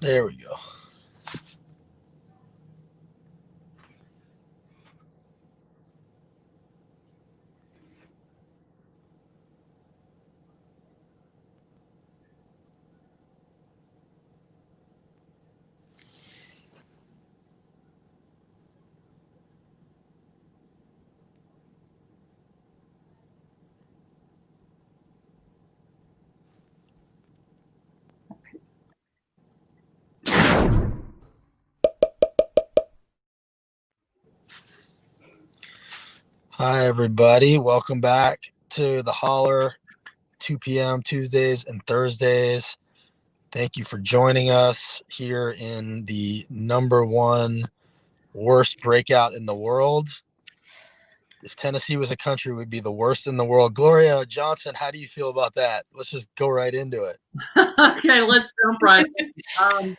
There we go. Hi, everybody. Welcome back to the Holler, 2 p.m. Tuesdays and Thursdays. Thank you for joining us here in the #1 worst breakout in the world. If Tennessee was a country, it would be the worst in the world. Gloria Johnson, how do you feel about that? Let's just go right into it. Okay, let's jump right in.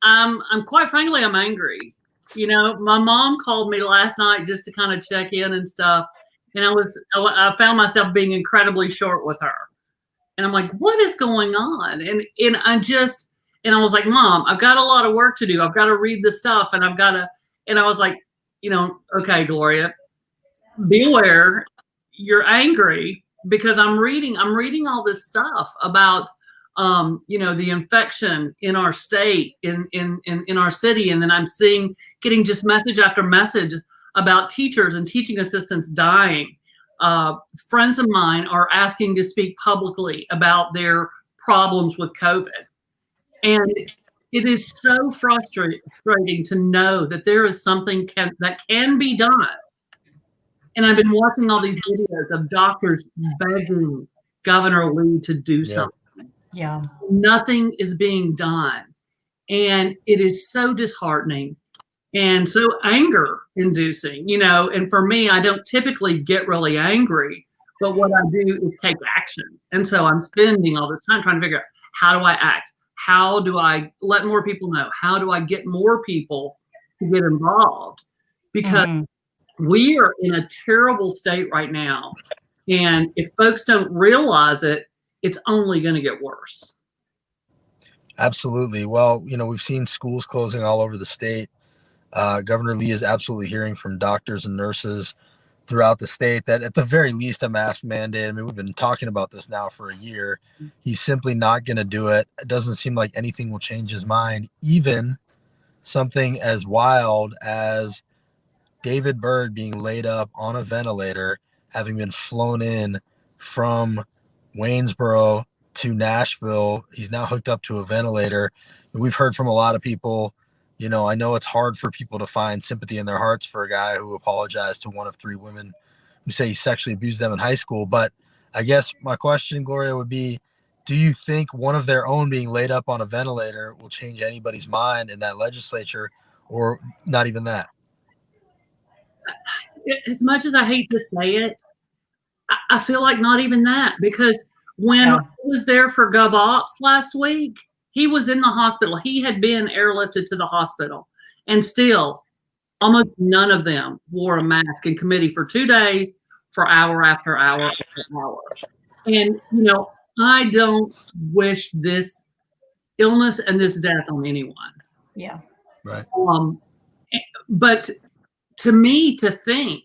I'm quite frankly, I'm angry. My mom called me last night just to kind of check in and stuff. And I found myself being incredibly short with her. And I'm like, what is going on? And I was like, Mom, I've got a lot of work to do. I've got to read the stuff and I was like, okay, Gloria, be aware you're angry because I'm reading all this stuff about the infection in our state, in our city. And then I'm getting just message after message about teachers and teaching assistants dying. Friends of mine are asking to speak publicly about their problems with COVID. And it is so frustrating to know that there is something that can be done. And I've been watching all these videos of doctors begging Governor Lee to do something. Yeah. Nothing is being done. And it is so disheartening and so anger inducing, and for me, I don't typically get really angry, but what I do is take action. And so I'm spending all this time trying to figure out, how do I act? How do I let more people know? How do I get more people to get involved? Because we are in a terrible state right now. And if folks don't realize it, it's only going to get worse. Absolutely. Well, we've seen schools closing all over the state. Governor Lee is absolutely hearing from doctors and nurses throughout the state that at the very least a mask mandate. I mean, we've been talking about this now for a year. He's simply not going to do it. It doesn't seem like anything will change his mind. Even something as wild as David Byrd being laid up on a ventilator, having been flown in from Waynesboro to Nashville. He's now hooked up to a ventilator. We've heard from a lot of people, I know it's hard for people to find sympathy in their hearts for a guy who apologized to one of 3 women who say he sexually abused them in high school. But I guess my question, Gloria, would be, do you think one of their own being laid up on a ventilator will change anybody's mind in that legislature, or not even that? As much as I hate to say it, I feel like not even that, because when I was there for Gov Ops last week, he was in the hospital. He had been airlifted to the hospital, and still almost none of them wore a mask in committee for 2 days, for hour after hour after hour. And, I don't wish this illness and this death on anyone. Yeah. Right. But to me, to think,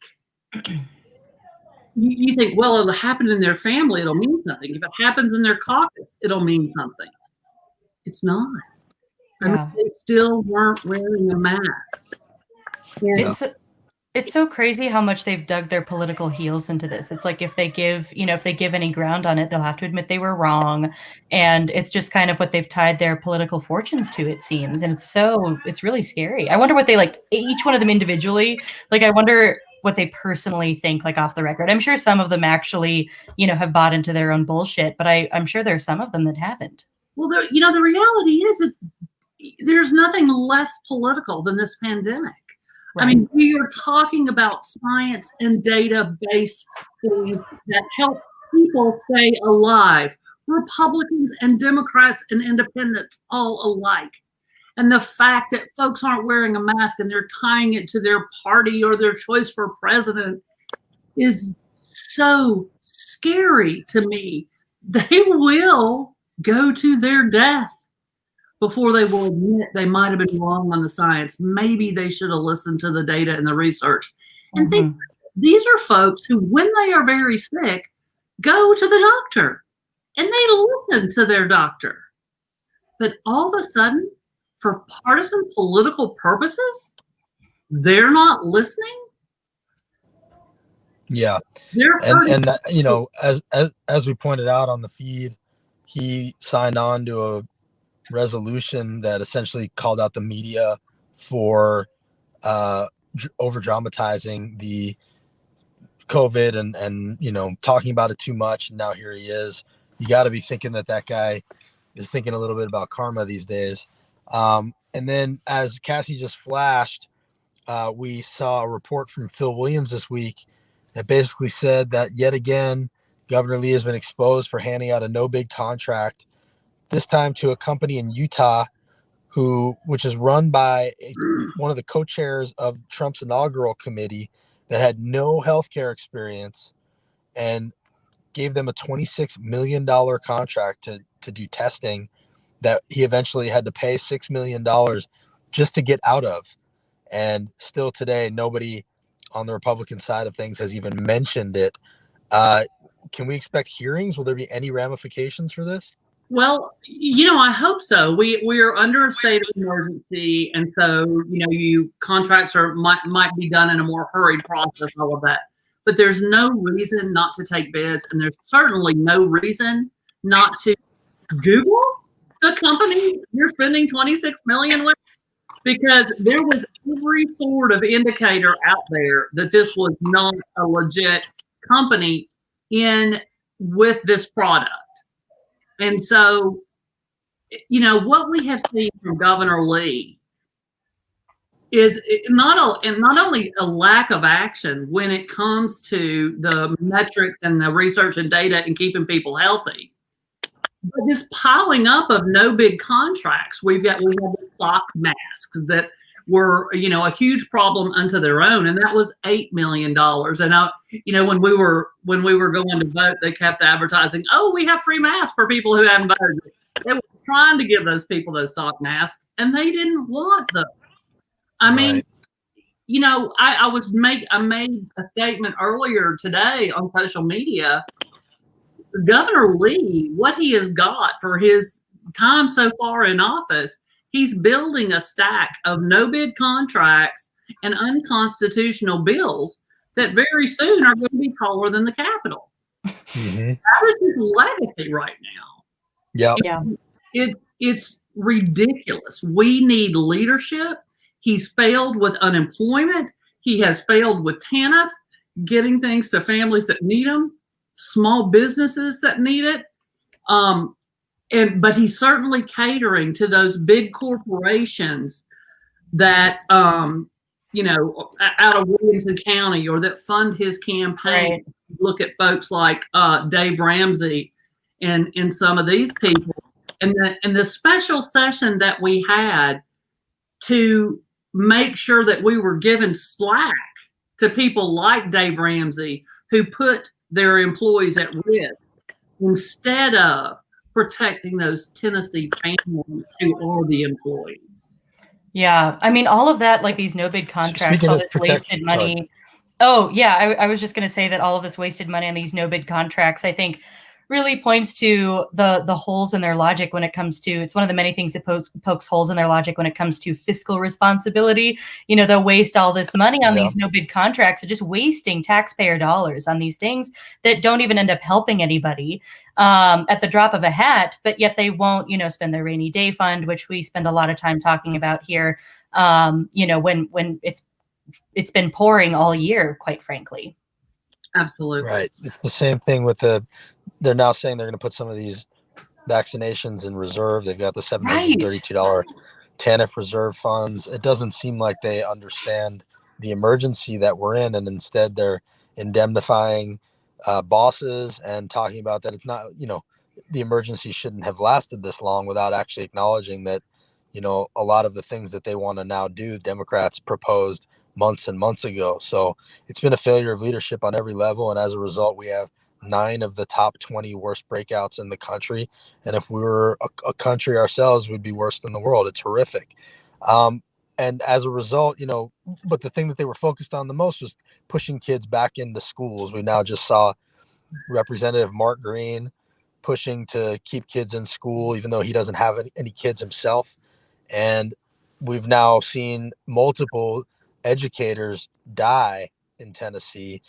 you think, well, it'll happen in their family, it'll mean something. If it happens in their caucus, it'll mean something. It's not. I mean, they still weren't wearing a mask. It's so crazy how much they've dug their political heels into this. It's like if they give any ground on it, they'll have to admit they were wrong. And it's just kind of what they've tied their political fortunes to, it seems. And it's really scary. I wonder what they each one of them individually, I wonder what they personally think, off the record. I'm sure some of them actually, have bought into their own bullshit, but I'm sure there are some of them that haven't. Well, the reality is there's nothing less political than this pandemic. Right. I mean, we are talking about science and data-based things that help people stay alive. Republicans and Democrats and independents all alike. And the fact that folks aren't wearing a mask and they're tying it to their party or their choice for president is so scary to me. They will go to their death before they will admit they might have been wrong on the science. Maybe they should have listened to the data and the research. And these are folks who, when they are very sick, go to the doctor and they listen to their doctor. But all of a sudden, for partisan political purposes, they're not listening. Yeah. And you know, as we pointed out on the feed, he signed on to a resolution that essentially called out the media for over dramatizing the COVID and you know, talking about it too much. And now here he is. You got to be thinking that guy is thinking a little bit about karma these days. And then, as Cassie just flashed, we saw a report from Phil Williams this week that basically said that yet again, Governor Lee has been exposed for handing out a no-bid contract, this time to a company in Utah, which is run by one of the co-chairs of Trump's inaugural committee that had no healthcare experience, and gave them a $26 million contract to do testing that he eventually had to pay $6 million just to get out of. And still today, nobody on the Republican side of things has even mentioned it. Can we expect hearings? Will there be any ramifications for this? Well, you know, I hope so. We are under a state of emergency, and so contracts might be done in a more hurried process, all of that. But there's no reason not to take bids, and there's certainly no reason not to Google the company you're spending $26 million with, because there was every sort of indicator out there that this was not a legit company with this product. And so, you know, what we have seen from Governor Lee is not only a lack of action when it comes to the metrics and the research and data and keeping people healthy, but this piling up of no bid contracts. We have the sock masks that were, you know, a huge problem unto their own, and that was $8 million. And when we were going to vote, they kept advertising, "Oh, we have free masks for people who haven't voted." They were trying to give those people those sock masks, and they didn't want them. I mean, you know, I made a statement earlier today on social media. Governor Lee, what he has got for his time so far in office, he's building a stack of no bid contracts and unconstitutional bills that very soon are going to be taller than the Capitol. Mm-hmm. That is his legacy right now. Yeah. It's ridiculous. We need leadership. He's failed with unemployment. He has failed with TANF, getting things to families that need them, small businesses that need it. But he's certainly catering to those big corporations that, out of Williamson County, or that fund his campaign. Right. Look at folks like Dave Ramsey and some of these people. And the special session that we had to make sure that we were giving slack to people like Dave Ramsey, who put their employees at risk, instead of protecting those Tennessee families who are the employees. Yeah, I mean, all of that, like these no bid contracts, all this wasted money. Sorry. Oh, yeah, I was just going to say that all of this wasted money on these no bid contracts, I think, really points to the holes in their logic when it comes to, it's one of the many things that pokes holes in their logic when it comes to fiscal responsibility. You know, they'll waste all this money on these no bid contracts, and just wasting taxpayer dollars on these things that don't even end up helping anybody at the drop of a hat, but yet they won't, spend their rainy day fund, which we spend a lot of time talking about here, when it's been pouring all year, quite frankly. Absolutely. Right. It's the same thing with they're now saying they're going to put some of these vaccinations in reserve. They've got the $732 TANF reserve funds. It doesn't seem like they understand the emergency that we're in, and instead they're indemnifying bosses and talking about that it's not, the emergency shouldn't have lasted this long, without actually acknowledging that, a lot of the things that they want to now do, Democrats proposed months and months ago. So it's been a failure of leadership on every level. And as a result, we have 9 of the top 20 worst breakouts in the country. And if we were a country ourselves, we'd be worse than the world. It's horrific. And as a result, but the thing that they were focused on the most was pushing kids back into schools. We now just saw Representative Mark Green pushing to keep kids in school, even though he doesn't have any kids himself. And we've now seen multiple educators die in Tennessee,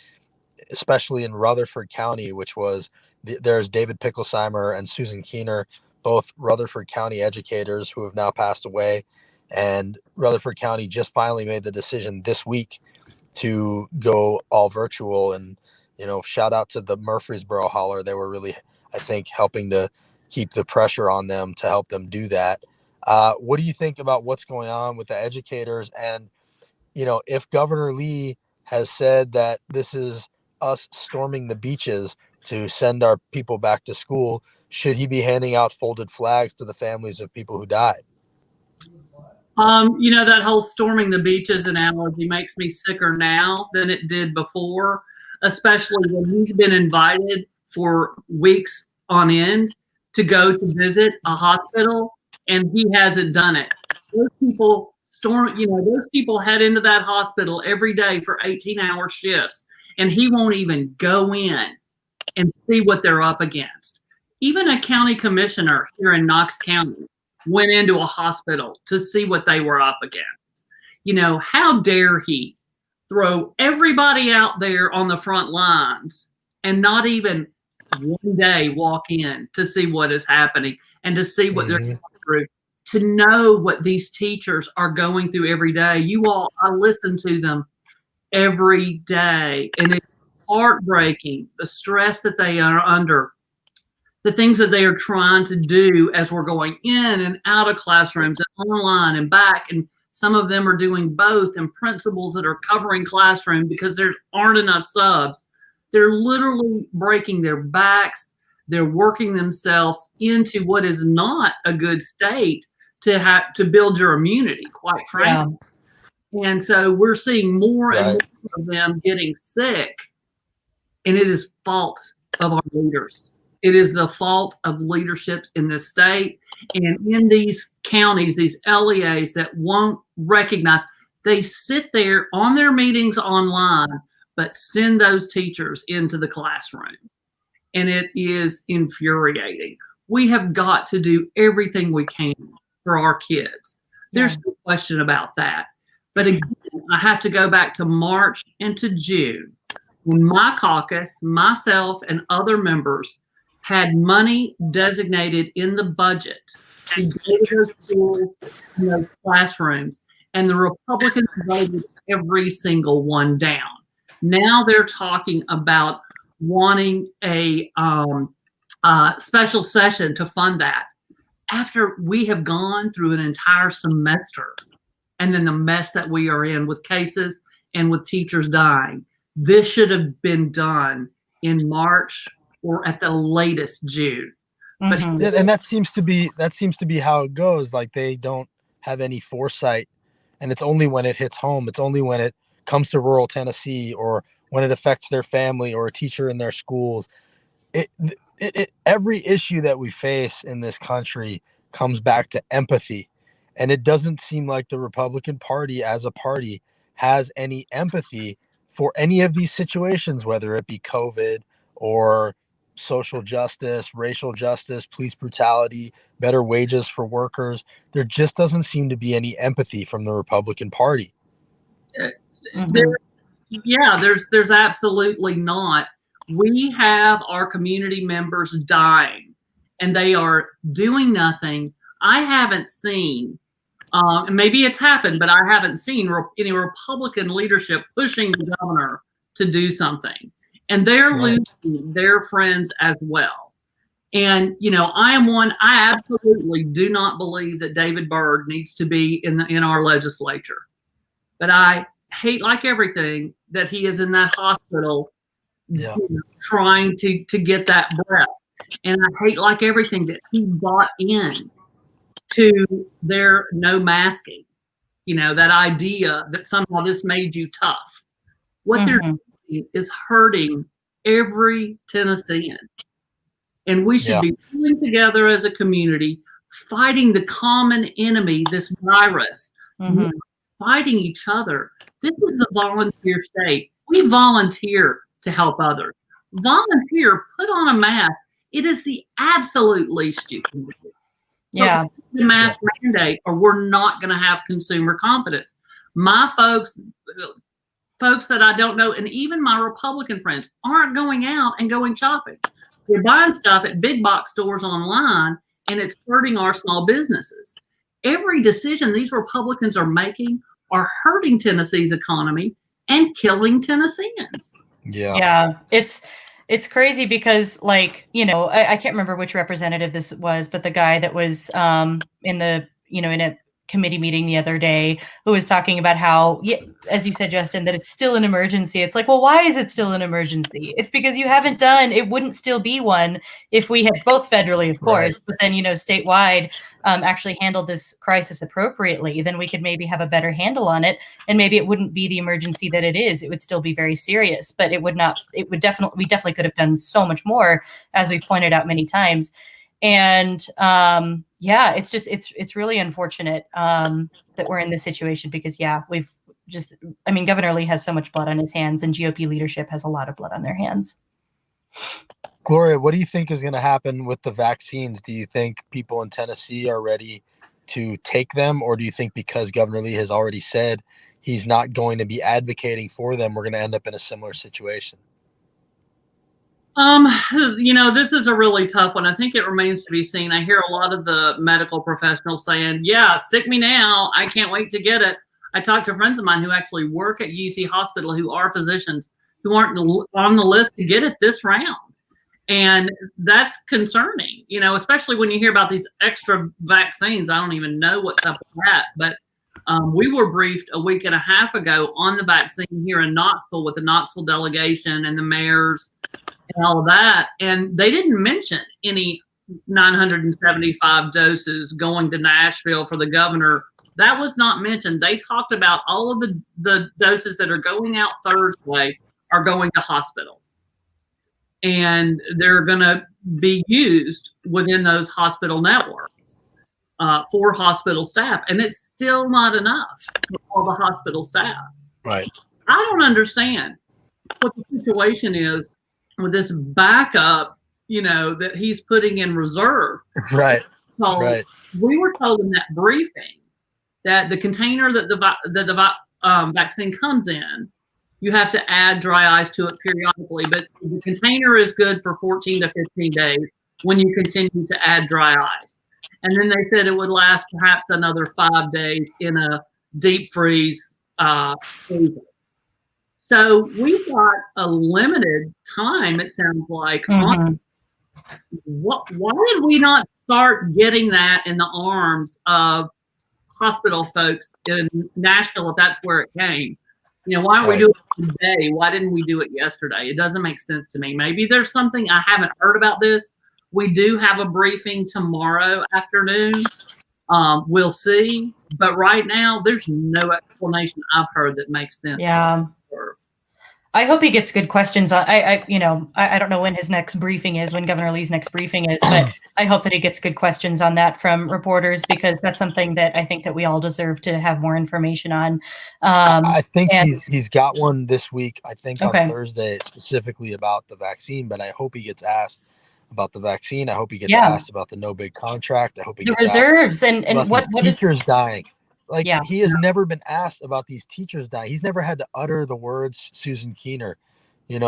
especially in Rutherford County, which was there's David Picklesheimer and Susan Keener, both Rutherford County educators who have now passed away. And Rutherford County just finally made the decision this week to go all virtual. And, shout out to the Murfreesboro Holler. They were really, I think, helping to keep the pressure on them to help them do that. What do you think about what's going on with the educators? And, if Governor Lee has said that this is us storming the beaches to send our people back to school, should he be handing out folded flags to the families of people who died? That whole storming the beaches analogy makes me sicker now than it did before, especially when he's been invited for weeks on end to go to visit a hospital and he hasn't done it. Those people those people head into that hospital every day for 18-hour shifts, and he won't even go in and see what they're up against. Even a county commissioner here in Knox County went into a hospital to see what they were up against. How dare he throw everybody out there on the front lines and not even one day walk in to see what is happening and to see what they're going through, to know what these teachers are going through every day. I listen to them every day, and it's heartbreaking, the stress that they are under, the things that they are trying to do as we're going in and out of classrooms and online and back. And some of them are doing both, and principals that are covering classroom because there aren't enough subs. They're literally breaking their backs. They're working themselves into what is not a good state to build your immunity, quite frankly. Yeah. And so we're seeing more and more of them getting sick, and it is fault of our leaders. It is the fault of leadership in this state and in these counties, these LEAs that won't recognize. They sit there on their meetings online, but send those teachers into the classroom. And it is infuriating. We have got to do everything we can for our kids. There's no question about that. But again, I have to go back to March and to June, when my caucus, myself, and other members had money designated in the budget to go to those schools and those classrooms, and the Republicans voted every single one down. Now they're talking about wanting a special session to fund that, after we have gone through an entire semester and then the mess that we are in with cases and with teachers dying. This should have been done in March or at the latest June. But and that seems to be how it goes. Like, they don't have any foresight, and it's only when it hits home. It's only when it comes to rural Tennessee, or when it affects their family or a teacher in their schools. Every issue that we face in this country comes back to empathy, and it doesn't seem like the Republican Party as a party has any empathy for any of these situations, whether it be COVID or social justice, racial justice, police brutality, better wages for workers. There just doesn't seem to be any empathy from the Republican Party. There's absolutely not. We have our community members dying, and they are doing nothing. I haven't seen, and maybe it's happened, but I haven't seen any Republican leadership pushing the governor to do something. And they're losing their friends as well. And, I absolutely do not believe that David Byrd needs to be in our legislature. But I hate, like everything, that he is in that hospital trying to get that breath. And I hate, like everything, that he bought in to their no masking, that idea that somehow this made you tough. What they're doing is hurting every Tennessean. And we should Yeah. be pulling together as a community, fighting the common enemy, this virus, Mhm. fighting each other. This is the volunteer state. We volunteer to help others. Volunteer, put on a mask. It is the absolute least you can do. Yeah. The mask mandate, or we're not going to have consumer confidence. My folks that I don't know, and even my Republican friends, aren't going out and going shopping. They're buying stuff at big box stores online, and it's hurting our small businesses. Every decision these Republicans are making are hurting Tennessee's economy and killing Tennesseans. Yeah. It's crazy because, like, I can't remember which representative this was, but the guy that was in a committee meeting the other day, who was talking about how, as you said, Justin, that it's still an emergency. It's like, well, why is it still an emergency? It's because it wouldn't still be one if we had both federally, of course, but then, statewide actually handled this crisis appropriately. Then we could maybe have a better handle on it. And maybe it wouldn't be the emergency that it is. It would still be very serious, but we definitely could have done so much more, as we've pointed out many times. And it's really unfortunate that we're in this situation because Governor Lee has so much blood on his hands, and GOP leadership has a lot of blood on their hands. Gloria, what do you think is going to happen with the vaccines? Do you think people in Tennessee are ready to take them, or do you think because Governor Lee has already said he's not going to be advocating for them, we're going to end up in a similar situation? This is a really tough one. I think it remains to be seen. I hear a lot of the medical professionals saying, yeah, stick me now. I can't wait to get it. I talked to friends of mine who actually work at UT Hospital, who are physicians, who aren't on the list to get it this round. And that's concerning, especially when you hear about these extra vaccines. I don't even know what's up with that. But we were briefed a week and a half ago on the vaccine here in Knoxville with the Knoxville delegation and the mayors and all of that. And they didn't mention any 975 doses going to Nashville for the governor. That was not mentioned. They talked about all of the doses that are going out Thursday are going to hospitals. And they're going to be used within those hospital networks for hospital staff. And it's still not enough for all the hospital staff. Right. I don't understand what the situation is with this backup, that he's putting in reserve. Right. So right. We were told in that briefing that the container that the vaccine comes in, you have to add dry ice to it periodically, but the container is good for 14 to 15 days when you continue to add dry ice. And then they said it would last perhaps another 5 days in a deep freeze freezer. So we've got a limited time, it sounds like. Mm-hmm. Why did we not start getting that in the arms of hospital folks in Nashville, if that's where it came? Why aren't we doing it today? Why didn't we do it yesterday? It doesn't make sense to me. Maybe there's something I haven't heard about this. We do have a briefing tomorrow afternoon. We'll see. But right now, there's no explanation I've heard that makes sense. Yeah. I hope he gets good questions. I don't know when his next briefing is, when Governor Lee's next briefing is, but I hope that he gets good questions on that from reporters, because that's something that I think that we all deserve to have more information on. I think he's got one this week, I think on Thursday, specifically about the vaccine, but I hope he gets asked about the vaccine. I hope he gets asked about the no big contract. I hope he gets reserves asked and what teachers dying. He has never been asked about these teachers dying. He's never had to utter the words Susan Keener. He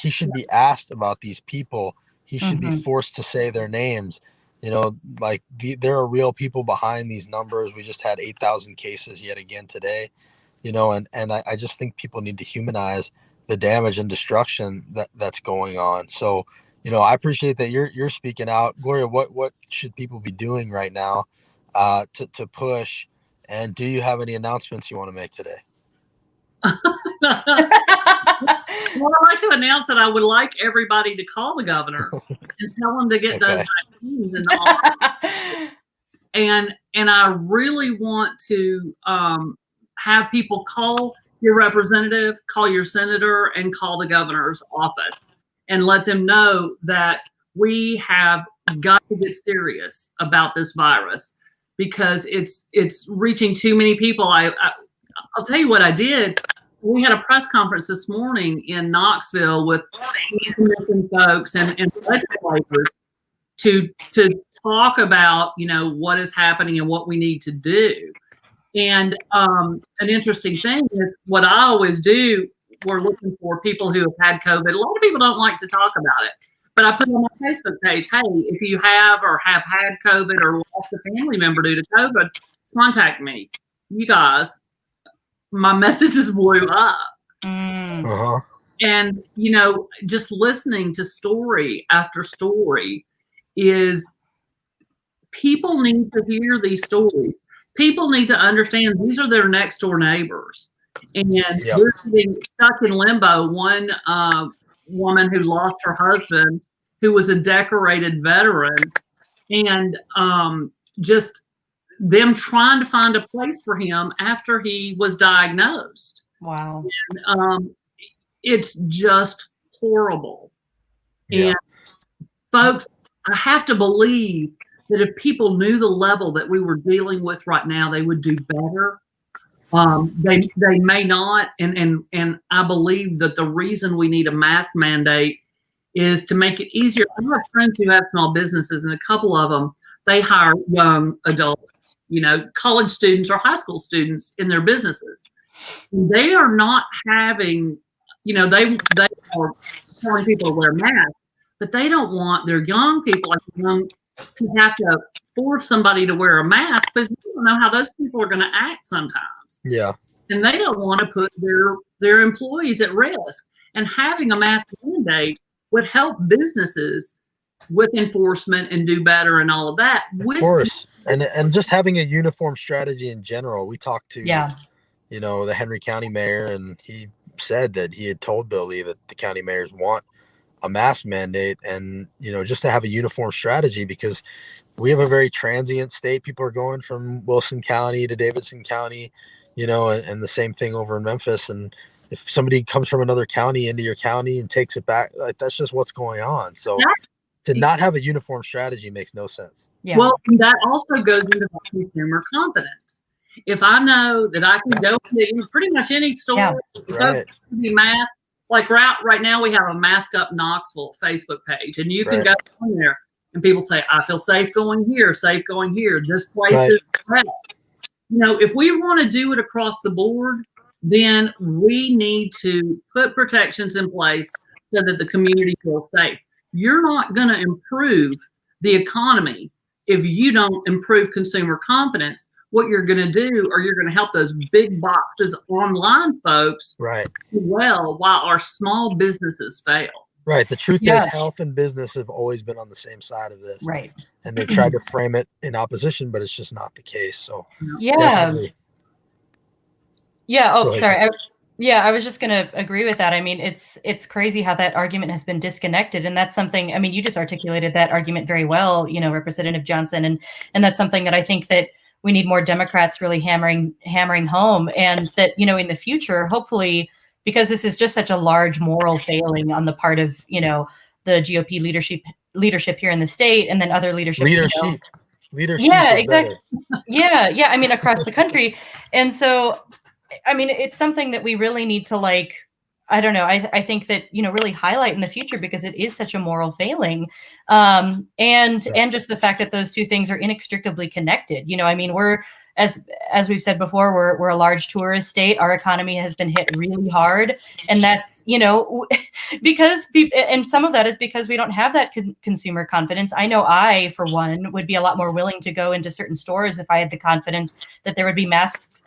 should be asked about these people. He should be forced to say their names. There are real people behind these numbers. We just had 8,000 cases yet again today. And I just think people need to humanize the damage and destruction that's going on. So, I appreciate that you're speaking out. Gloria, what should people be doing right now to push? And do you have any announcements you want to make today? Well, I'd like to announce that I would like everybody to call the governor and tell him to get those vaccines and all. And I really want to have people call your representative, call your senator, and call the governor's office and let them know that we have got to get serious about this virus because it's reaching too many people. I'll tell you what I did. We had a press conference this morning in Knoxville with folks and legislators to talk about, what is happening and what we need to do. And an interesting thing is what I always do, we're looking for people who have had COVID. A lot of people don't like to talk about it, but I put on my Facebook page, hey, if you have or have had COVID or lost a family member due to COVID, contact me. You guys, my messages blew up. Uh-huh. And, just listening to story after story is people need to hear these stories. People need to understand these are their next door neighbors. And they're being stuck in limbo. One woman who lost her husband, who was a decorated veteran, and just them trying to find a place for him after he was diagnosed. Wow. And it's just horrible. Yeah. And folks, I have to believe that if people knew the level that we were dealing with right now, they would do better. They may not, and I believe that the reason we need a mask mandate is to make it easier. I have friends who have small businesses, and a couple of them, they hire young adults, college students or high school students in their businesses. They are not having, they are telling people to wear masks, but they don't want their young people to have to force somebody to wear a mask because you don't know how those people are going to act sometimes. Yeah. And they don't want to put their employees at risk. And having a mask mandate would help businesses with enforcement and do better and all of that. Of course. And just having a uniform strategy in general. We talked to, the Henry County mayor, and he said that he had told Bill Lee that the county mayors want a mask mandate and, just to have a uniform strategy because we have a very transient state. People are going from Wilson County to Davidson County, and the same thing over in Memphis. And if somebody comes from another county into your county and takes it back, like that's just what's going on. So to not have a uniform strategy makes no sense. Yeah. Well, that also goes into consumer confidence. If I know that I can go to pretty much any store, be masked, like right now we have a Mask Up Knoxville Facebook page, and you can go on there and people say, I feel safe going here, this place is correct. If we want to do it across the board, then we need to put protections in place so that the community feels safe. You're not going to improve the economy if you don't improve consumer confidence. What you're going to do, or you're going to help those big boxes online folks well, while our small businesses fail. Right. The truth is health and business have always been on the same side of this. Right. And they've tried to frame it in opposition, but it's just not the case. So definitely. Yeah. Oh, sorry. I was just going to agree with that. I mean, it's crazy how that argument has been disconnected. And that's something, I mean, you just articulated that argument very well, Representative Johnson. And that's something that I think that we need more Democrats really hammering home, and that, in the future, hopefully, because this is just such a large moral failing on the part of, the GOP leadership here in the state, and then other leadership. Yeah, exactly. Yeah. I mean, across the country. And so, I mean, it's something that we really need to I think that, really highlight in the future because it is such a moral failing. And just the fact that those two things are inextricably connected. I mean, we're, as we've said before, we're a large tourist state. Our economy has been hit really hard. And that's, because and some of that is because we don't have that consumer confidence. I know I, for one, would be a lot more willing to go into certain stores if I had the confidence that there would be masks,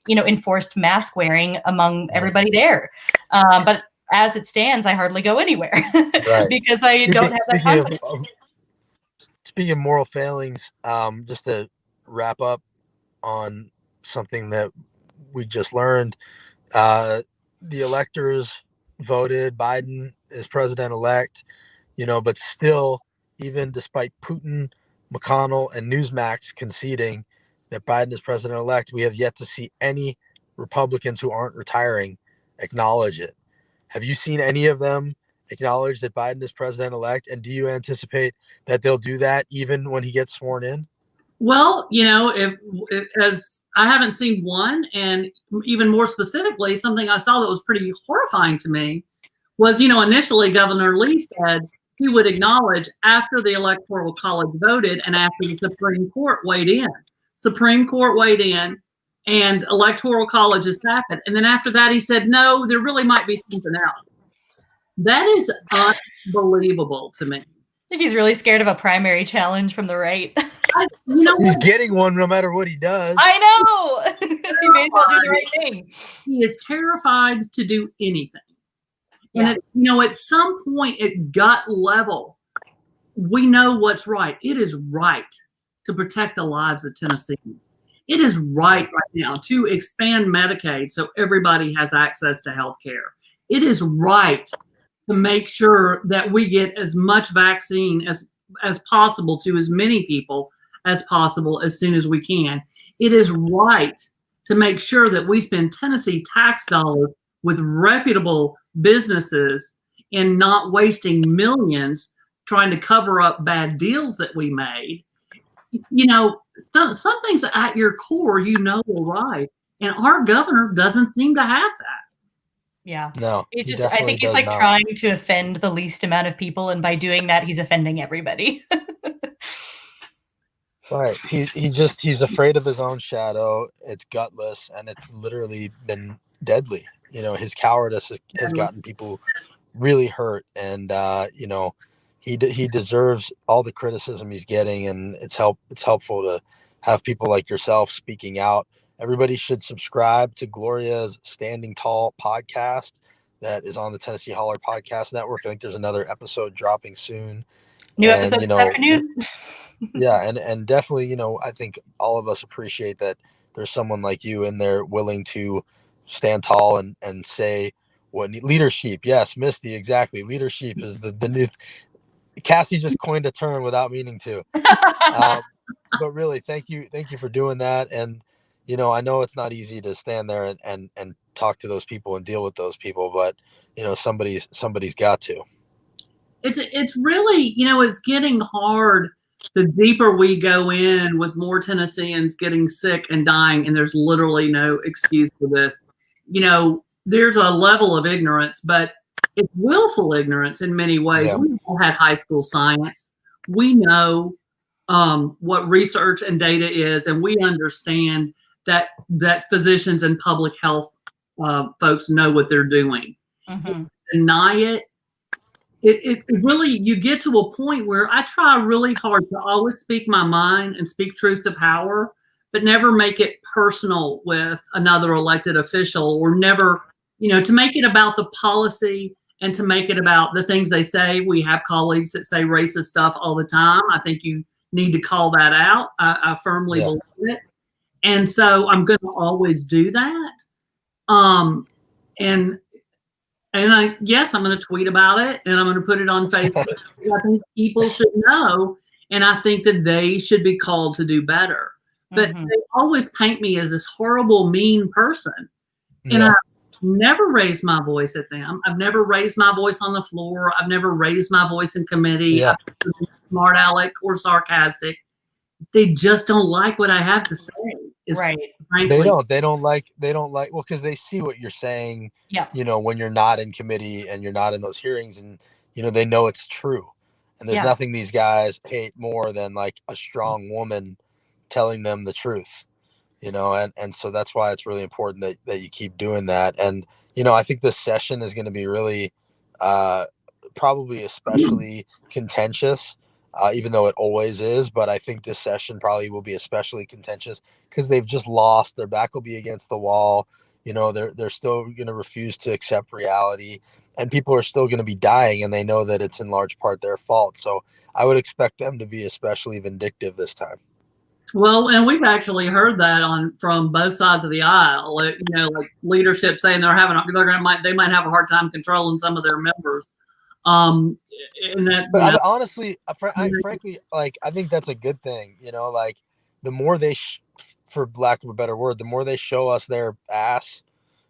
enforced mask wearing among everybody there. But as it stands, I hardly go anywhere because I don't have that confidence. Speaking of moral failings, just to wrap up on something that we just learned, the electors voted Biden as president-elect, but still, even despite Putin, McConnell, and Newsmax conceding that Biden is president-elect, we have yet to see any Republicans who aren't retiring acknowledge it. Have you seen any of them acknowledge that Biden is president-elect? And do you anticipate that they'll do that even when he gets sworn in? Well, as I haven't seen one, and even more specifically, something I saw that was pretty horrifying to me was, initially Governor Lee said he would acknowledge after the Electoral College voted and after the Supreme Court weighed in. Supreme Court weighed in and Electoral College has happened. And then after that, he said, no, there really might be something else. That is unbelievable to me. I think he's really scared of a primary challenge from the right. He's getting one no matter what he does. I know. He may as well do the right thing. He is terrified to do anything. Yeah. And at some point at gut level, we know what's right. It is right to protect the lives of Tennesseans. It is right now to expand Medicaid so everybody has access to health care. It is right to make sure that we get as much vaccine as possible to as many people as possible as soon as we can. It is right to make sure that we spend Tennessee tax dollars with reputable businesses and not wasting millions trying to cover up bad deals that we made. Some things at your core, are right. And our governor doesn't seem to have that. Yeah. No. I think he's like trying to offend the least amount of people. And by doing that, he's offending everybody. Right. He's afraid of his own shadow. It's gutless and it's literally been deadly. His cowardice has gotten people really hurt, and he deserves all the criticism he's getting, and it's helpful to have people like yourself speaking out. Everybody should subscribe to Gloria's Standing Tall podcast that is on the Tennessee Holler Podcast Network. I think there's another episode dropping soon. New episode this afternoon. Yeah, and definitely, I think all of us appreciate that there's someone like you in there willing to stand tall and say what leadership. Yes, Misty, exactly. Leadership is the new. Cassie just coined a term without meaning to. But really, thank you for doing that. And I know it's not easy to stand there and talk to those people and deal with those people, but somebody's got to. It's really it's getting hard the deeper we go in with more Tennesseans getting sick and dying, and there's literally no excuse for this. There's a level of ignorance, but it's willful ignorance in many ways. Yeah. We all had high school science. We know what research and data is, and we understand that physicians and public health folks know what they're doing. Mm-hmm. Deny it. It really, you get to a point where I try really hard to always speak my mind and speak truth to power, but never make it personal with another elected official, or never, to make it about the policy and to make it about the things they say. We have colleagues that say racist stuff all the time. I think you need to call that out. I firmly believe it. And so I'm going to always do that. And I'm going to tweet about it, and I'm going to put it on Facebook. I think people should know, and I think that they should be called to do better. But they always paint me as this horrible, mean person. And I've never raised my voice at them. I've never raised my voice on the floor. I've never raised my voice in committee. Yeah. I've never been smart aleck or sarcastic. They just don't like what I have to say. Right. Frankly. They don't like, well, because they see what you're saying, when you're not in committee and you're not in those hearings, and, they know it's true. And there's nothing these guys hate more than like a strong woman telling them the truth, and so that's why it's really important that you keep doing that. And, I think this session is going to be really, probably especially contentious. Even though it always is, but I think this session probably will be especially contentious because they've just lost. Their back will be against the wall. They're still going to refuse to accept reality, and people are still going to be dying, and they know that it's in large part their fault. So I would expect them to be especially vindictive this time. Well, and we've actually heard that from both sides of the aisle. Like leadership saying they might have a hard time controlling some of their members. And that, but honestly, frankly, I think that's a good thing. The more they, for lack of a better word, the more they show us their ass,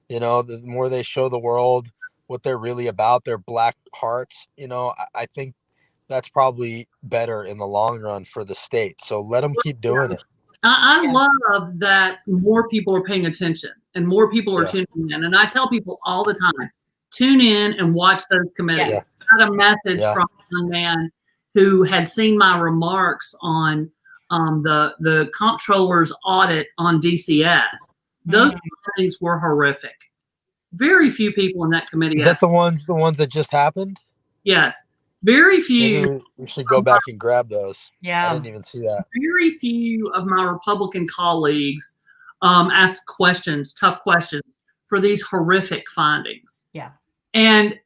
the more they show the world what they're really about, their black hearts, I think that's probably better in the long run for the state. So let them keep doing it. I love that more people are paying attention and more people are tuning in. And I tell people all the time, tune in and watch those committees. Yeah. I got a message from a young man who had seen my remarks on the comptroller's audit on DCS. Those findings were horrific. Very few people in that committee. Is that the ones that just happened? Yes. Very few. Maybe we should go back and grab those. Yeah. I didn't even see that. Very few of my Republican colleagues asked questions, tough questions, for these horrific findings. Yeah. And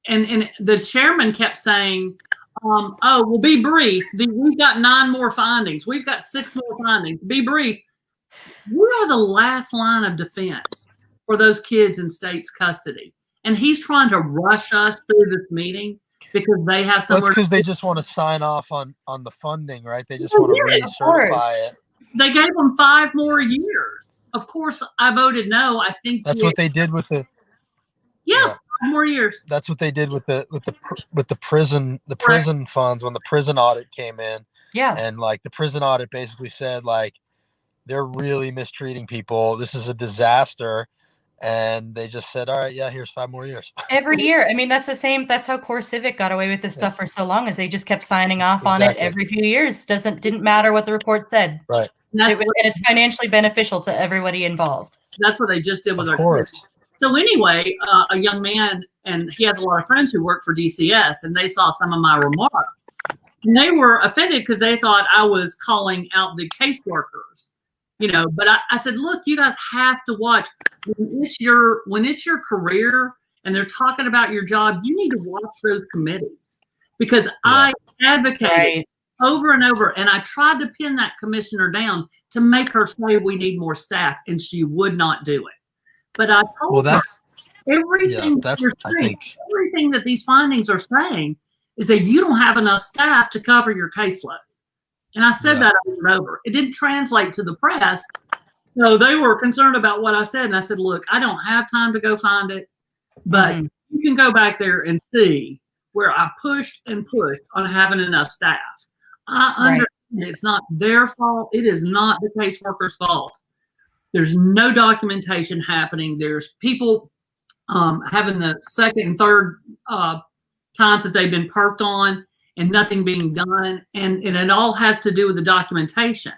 and the chairman kept saying, oh, well, be brief. We've got 9 more findings. We've got 6 more findings. Be brief. We are the last line of defense for those kids in state's custody. And he's trying to rush us through this meeting because they have somewhere. That's because they just want to sign off on the funding, right? They just want to recertify it. They gave them 5 more years. Of course, I voted no. I think that's what they did with the. Yeah, 5 more years. That's what they did with the prison funds when the prison audit came in. Yeah. And like the prison audit basically said like they're really mistreating people. This is a disaster. And they just said, all right, yeah, here's 5 more years. Every year. I mean, that's how Core Civic got away with this stuff for so long, is they just kept signing off on it every few years. Didn't matter what the report said. Right. And it's financially beneficial to everybody involved. That's what they just did with our course. So anyway, a young man, and he has a lot of friends who work for DCS, and they saw some of my remarks. And they were offended because they thought I was calling out the caseworkers. But I said, look, you guys have to watch when it's your career and they're talking about your job, you need to watch those committees because I advocated over and over. And I tried to pin that commissioner down to make her say we need more staff, and she would not do it. But I told her everything everything that these findings are saying is that you don't have enough staff to cover your caseload. And I said that over and over. It didn't translate to the press. So they were concerned about what I said. And I said, look, I don't have time to go find it, but you can go back there and see where I pushed and pushed on having enough staff. I understand it's not their fault. It is not the caseworker's fault. There's no documentation happening. There's people having the second and third times that they've been parked on and nothing being done. And it all has to do with the documentation.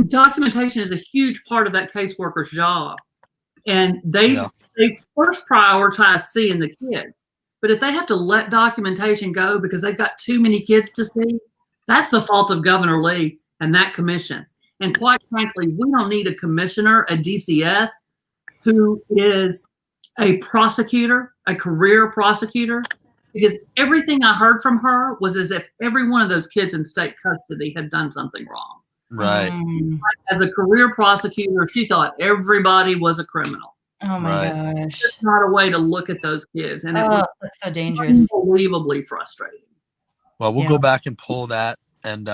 Documentation is a huge part of that caseworker's job. And they first prioritize seeing the kids. But if they have to let documentation go because they've got too many kids to see, that's the fault of Governor Lee and that commission. And quite frankly, we don't need a commissioner at DCS who is a prosecutor, a career prosecutor, because everything I heard from her was as if every one of those kids in state custody had done something wrong. Right. As a career prosecutor, she thought everybody was a criminal. Oh my gosh. That's not a way to look at those kids. And it was that's so dangerous. Unbelievably frustrating. Well, we'll go back and pull that. And,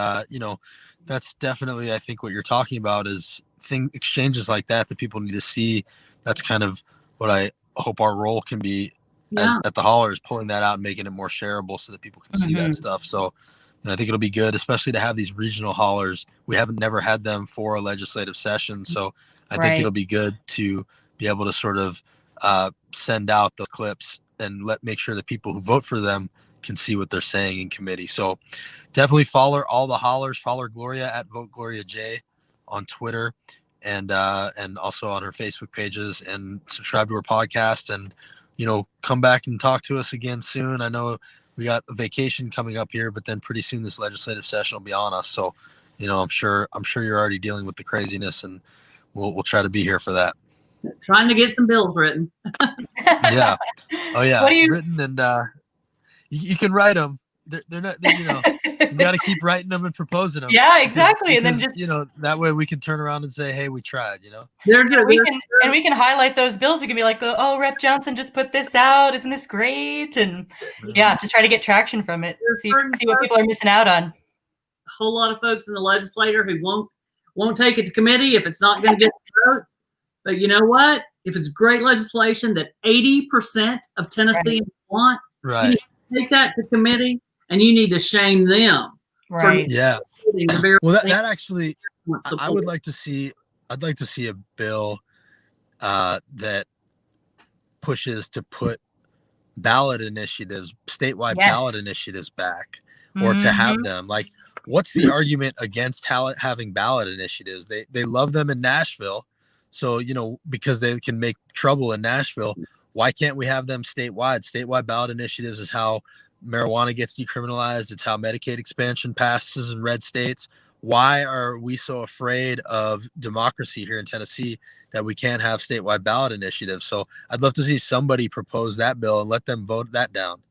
that's definitely, I think what you're talking about is exchanges like that people need to see. That's kind of what I hope our role can be at the Holler, is pulling that out and making it more shareable so that people can see that stuff. So I think it'll be good, especially to have these regional Hollers. We haven't never had them for a legislative session. So I think it'll be good to be able to sort of send out the clips and make sure that people who vote for them can see what they're saying in committee. So definitely follow all the Hollers. Follow Gloria at Vote Gloria J on Twitter and also on her Facebook pages, and subscribe to her podcast, and come back and talk to us again soon. I know we got a vacation coming up here, but then pretty soon this legislative session will be on us. So I'm sure you're already dealing with the craziness, and we'll try to be here for that. Trying to get some bills written. Yeah. Oh yeah. What do you... Written, and you can write them. They're not. You got to keep writing them and proposing them. Yeah, exactly. Because, and then just that way we can turn around and say, hey, we tried. They're good. We can highlight those bills. We can be like, oh, Rep Johnson just put this out. Isn't this great? And just try to get traction from it. See what people are missing out on. A whole lot of folks in the legislature who won't take it to committee if it's not going to get vote. But you know what? if it's great legislation that 80% of Tennesseans want, you Right. need to take that to committee and you need to shame them. Right. Yeah. The very Well, that actually, support. I would like to see. I'd like to see a bill that pushes to put ballot initiatives, statewide Yes. ballot initiatives back, or to have them. Like, what's the argument against having ballot initiatives? They love them in Nashville, so you know, because they can make trouble in Nashville. Why can't we have them statewide? Statewide ballot initiatives is how marijuana gets decriminalized. It's how Medicaid expansion passes in red states. Why are we so afraid of democracy here in Tennessee that we can't have statewide ballot initiatives? So I'd love to see somebody propose that bill and let them vote that down.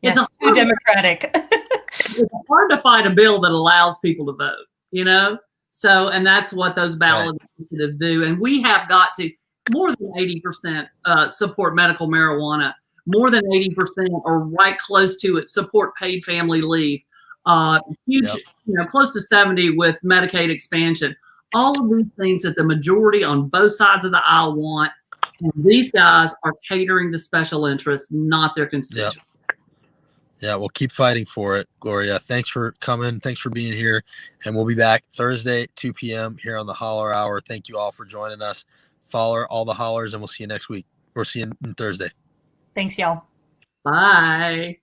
Yes, it's too democratic. It's hard to fight a bill that allows people to vote, you know? So, and that's what those ballot initiatives do. And we have got to, more than 80% support medical marijuana. More than 80% or right close to it support paid family leave. Huge, you know, close to 70 with Medicaid expansion. All of these things that the majority on both sides of the aisle want. And these guys are catering to special interests, not their constituents. Yeah, we'll keep fighting for it, Gloria. Thanks for coming. Thanks for being here. And we'll be back Thursday, 2 p.m. here on the Holler Hour. Thank you all for joining us. Follow all the hollers, and we'll see you next week. Or see you on Thursday. Thanks, y'all. Bye.